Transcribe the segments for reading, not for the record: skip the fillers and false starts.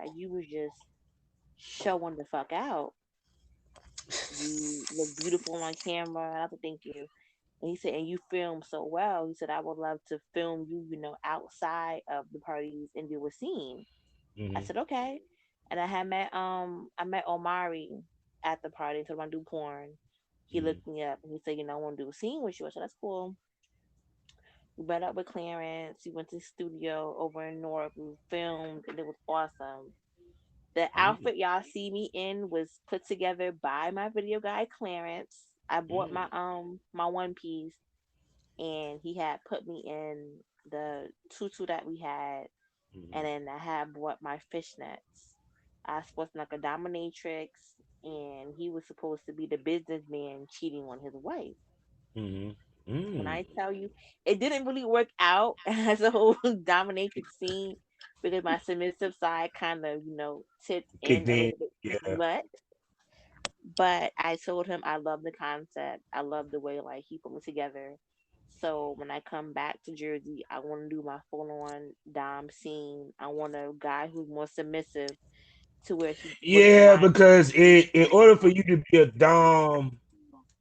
Like you was just showing the fuck out. You look beautiful on camera. I have to thank you. And he said, and you film so well. He said, I would love to film you, outside of the parties and do a scene. I Mm-hmm. said, okay. And I met Omari at the party, told him I do porn. He Mm-hmm. looked me up and he said, I want to do a scene with you. I said, that's cool. We met up with Clarence. We went to the studio over in North. We filmed and it was awesome. The Mm-hmm. outfit y'all see me in was put together by my video guy Clarence. I bought my one piece and he had put me in the tutu that we had, and Mm-hmm. then I had bought my fishnets. I was supposed to be like a dominatrix, and he was supposed to be the businessman cheating on his wife. Mm-hmm. When Mm. I tell you, it didn't really work out as a whole dominatrix scene because my submissive side kind of, tipped Kicked in a in. little bit too Yeah. much. But I told him I love the concept. I love the way like he put me together. So when I come back to Jersey, I want to do my full on dom scene. I want a guy who's more submissive to where he wouldn't Yeah, mind. because in order for you to be a dom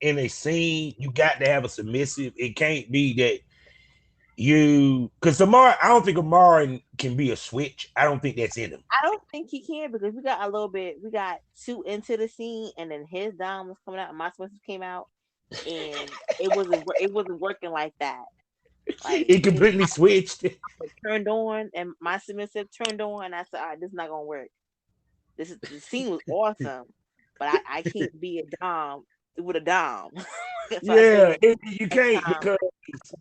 in a scene, you got to have a submissive. It can't be that you because Amar. I don't think Amar can be a switch. I don't think that's in him. I don't think he can because we got too into the scene, and then his dom was coming out, and my submissive came out, and it wasn't working like that. Like It completely switched. it turned on, and my submissive turned on, and I said, all right, this is not gonna work. The scene was awesome, but I can't be a dom with a dom. So I told Yeah, him you next can't time because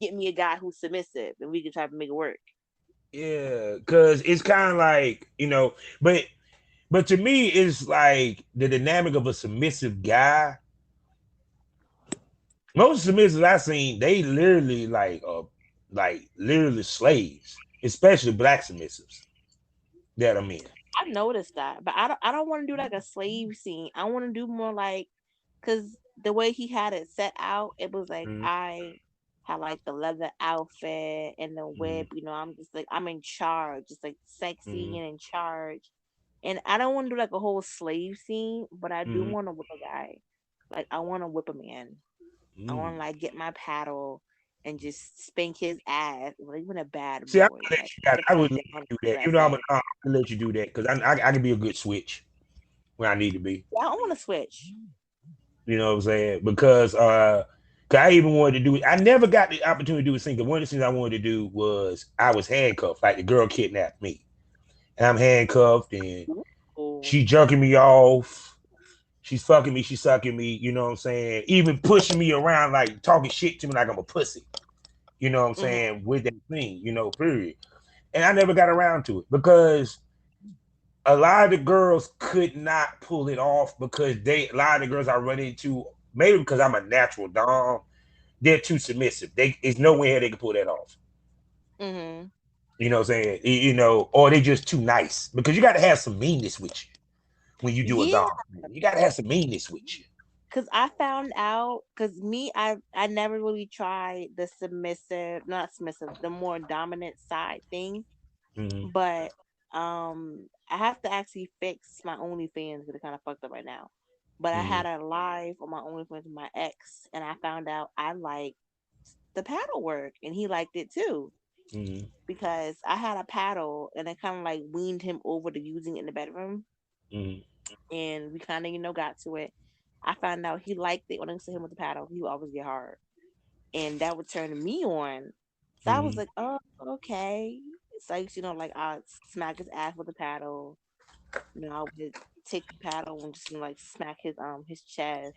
get me a guy who's submissive, and we can try to make it work. yeah, because it's kind of like but to me, it's like the dynamic of a submissive guy. Most submissives I seen, they literally like literally slaves, especially black submissives that I'm in. I noticed that, but I don't want to do like a slave scene. I want to do more like, cause the way he had it set out, it was like Mm-hmm. I had like the leather outfit and the Mm-hmm. whip. I'm just like I'm in charge, just like Mm-hmm. sexy and in charge. And I don't want to do like a whole slave scene, but I do Mm-hmm. want to whip a guy. Like I want to whip a man. I want to Mm. like get my paddle and just spank his ass. Like even a bad See, I boy, would let like you got. get I him would let down, you do see that. what I You know, say. I'm gonna let you do that because I can be a good switch when I need to be. Yeah, I want to switch. You know what I'm saying? Because 'cause I even wanted to do it. I never got the opportunity to do a thing. One of the things I wanted to do was I was handcuffed, like the girl kidnapped me, and I'm handcuffed, and Ooh. she jerking me off. She's fucking me. She's sucking me. You know what I'm saying? Even pushing me around, like talking shit to me, like I'm a pussy. You know what I'm Mhm. saying? With that thing, period. And I never got around to it because a lot of the girls could not pull it off because a lot of the girls I run into, maybe because I'm a natural dom, they're too submissive. There's no way they can pull that off. Mhm. You know what I'm saying? Or they just too nice because you got to have some meanness with you when you do a Yeah, dom. You got to have some meanness with you. cause I found out, cause me, I never really tried the submissive, not submissive, the more dominant side thing. Mm-hmm. But I have to actually fix my OnlyFans because it kind of fucked up right now. But I Mm-hmm. had a live on my OnlyFans with my ex, and I found out I like the paddle work, and he liked it too. Mm-hmm. Because I had a paddle, and I kind of like weaned him over to using it in the bedroom, Mm-hmm. and we kind of got to it. I found out he liked it when I used to him with the paddle. He would always get hard, and that would turn me on. So I was Mm-hmm. like, oh, okay. It's like like I smack his ass with the paddle. I would take the paddle and just like smack his chest,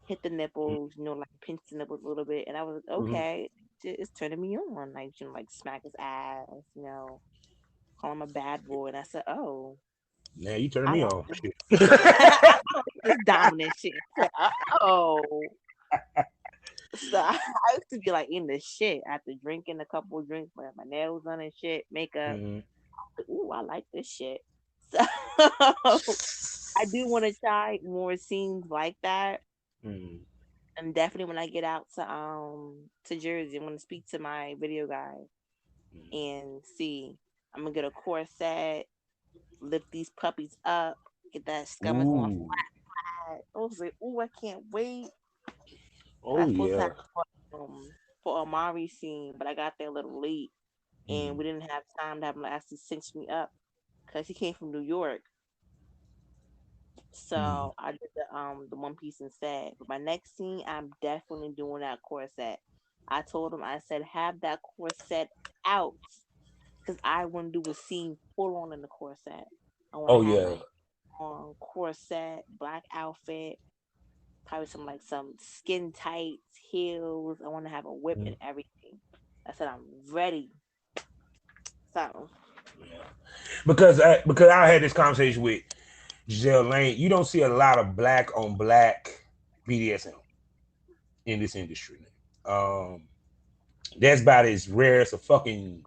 hit the nipples, like pinch the nipples a little bit, and I was like, Mm-hmm. okay, it's turning me on. Like like smack his ass, call him a bad boy, and I said, oh, Now you turn I me like on. this. Shit. I like this dominant shit. I said, oh. So I used to be like in the shit after drinking a couple of drinks, like my nails done and shit, makeup. Mm-hmm. Ooh, I like this shit. So I do want to try more scenes like that. Mm-hmm. And definitely when I get out to Jersey, I'm gonna speak to my video guy and see. I'm gonna get a corset. lift these puppies up, get that stomach on Ooh. flat. I was like, ooh, I can't wait. I Oh was supposed to yeah. have for Omari scene, but I got there a little late, and Mm-hmm. we didn't have time to have him actually cinch me up because he came from New York. Mm-hmm. So I did the one piece instead. But my next scene, I'm definitely doing that corset. I told him, I said, have that corset out because I want to do a scene full on in the corset. I want to Oh have yeah. my on corset, black outfit, probably some skin tights, heels. I want to have a whip Mm-hmm. and everything. I said I'm ready. So Yeah. Because I had this conversation with Giselle Lane. You don't see a lot of black on black BDSM in this industry. Um, that's about as rare as a fucking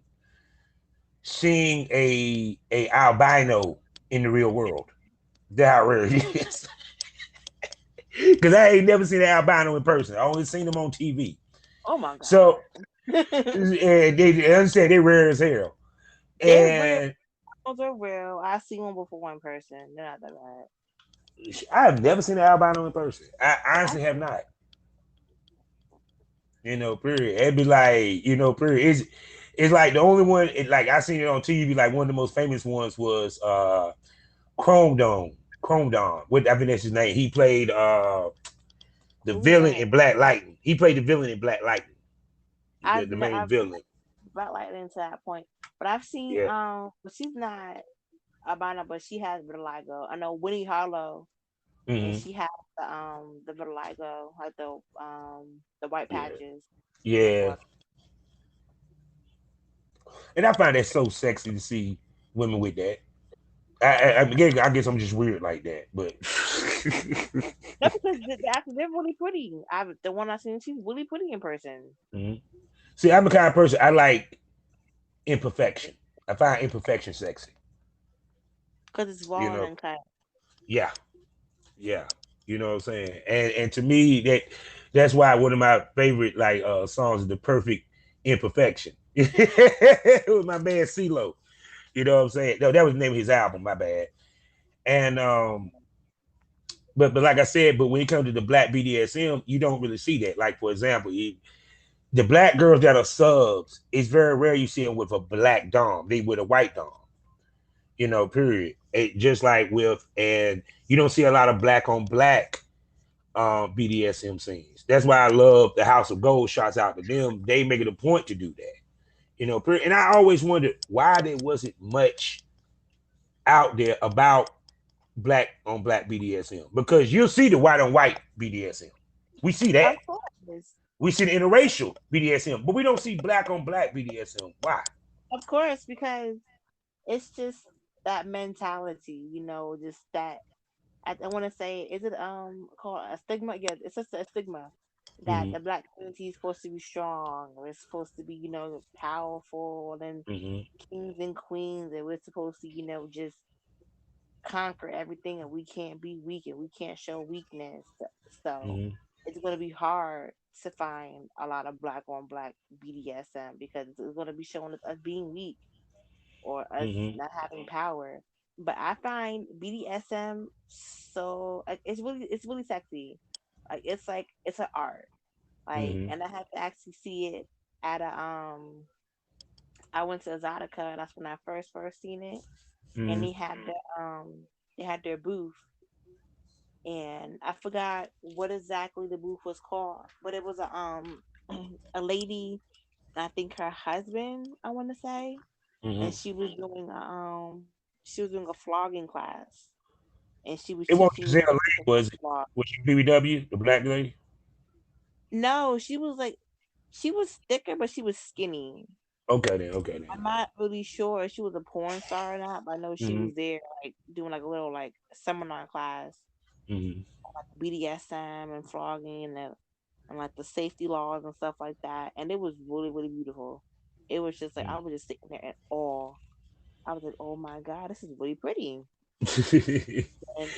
seeing a albino in the real world. That's how rare it is. Because I ain't never seen an albino in person. I only seen them on TV. oh my So god. they understand they rare as hell. They're real. And Those are real. I see one before one person. They're not that bad. I have never seen an albino in person. I I honestly have not. Period. It'd be like, period. It's like the only one. Like I seen it on TV. Like one of the most famous ones was Chrome Dome. Chrome Dome. What I think that's his name. He played the who's villain that? in Black Lightning. He played the villain in Black Lightning. I've The ne- main I've villain. about like into that point, but I've seen Yeah. but she's not albino, but she has vitiligo. I know Winnie Harlow, and Hmm. she has the vitiligo, like the white Yeah. patches on her Yeah. forehead. And I find that so sexy to see women with that. I guess I'm just weird like that, but No, because they're really pretty. The one I seen, she's really pretty in person. Mhm. See, I'm the kind of person I like imperfection. I find imperfection sexy. Because it's You raw and know, uncut. yeah, yeah. You know what I'm saying? And to me, that's why one of my favorite like songs is "The Perfect Imperfection." It was my man CeeLo. You know what I'm saying? No, that was the name of his album. My bad. And but like I said, but when it comes to the black BDSM, you don't really see that. Like for example, the black girls that are subs, it's very rare you see them with a black dom. They with a white dom. Period. Just like with, and you don't see a lot of black on black BDSM scenes. That's why I love the House of Gold. Shots out to them. They make it a point to do that. Period. And I always wondered why there wasn't much out there about black on black BDSM because you'll see the white on white BDSM. We see that. Of course. We see the interracial BDSM, but we don't see black on black BDSM. Why? Of course, because it's just that mentality, just that I want to say, is it called a stigma? Yeah, it's just a stigma that Mm-hmm. the black community is supposed to be strong, or it's supposed to be, powerful and Mm-hmm. kings and queens, and we're supposed to, just conquer everything, and we can't be weak and we can't show weakness. So Mm-hmm. it's gonna be hard to find a lot of black on black BDSM because it's gonna be showing us being weak or us Mm-hmm. not having power. But I find BDSM so like it's really sexy. Like it's an art. Like Mm-hmm. and I had to actually see it at a I went to Exotica, that's when I first seen it. And Mm-hmm. they had their booth, and I forgot what exactly the booth was called, but it was a lady, I think her husband, I wanna say, and Mm-hmm. she was doing a flogging class, and she was It wasn't teaching Giselle them Lane, how to was it? flog. Was she BBW, the black lady? No, she was thicker, but she was skinny. Okay then. Okay I'm then. not really sure if she was a porn star or not, but I know she Mm-hmm. was there like doing like a little like seminar class, Mm-hmm. like BDSM and flogging and like the safety laws and stuff like that. And it was really, really beautiful. It was just like I was just sitting there at awe. I was like, oh my God, this is really pretty. And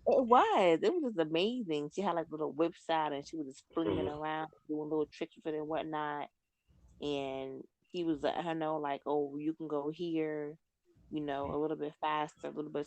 it was just amazing. She had like little whips out and she was just flinging around, doing little tricks with it and whatnot. And he was letting her know, like, oh, you can go here. a little bit faster, a little bit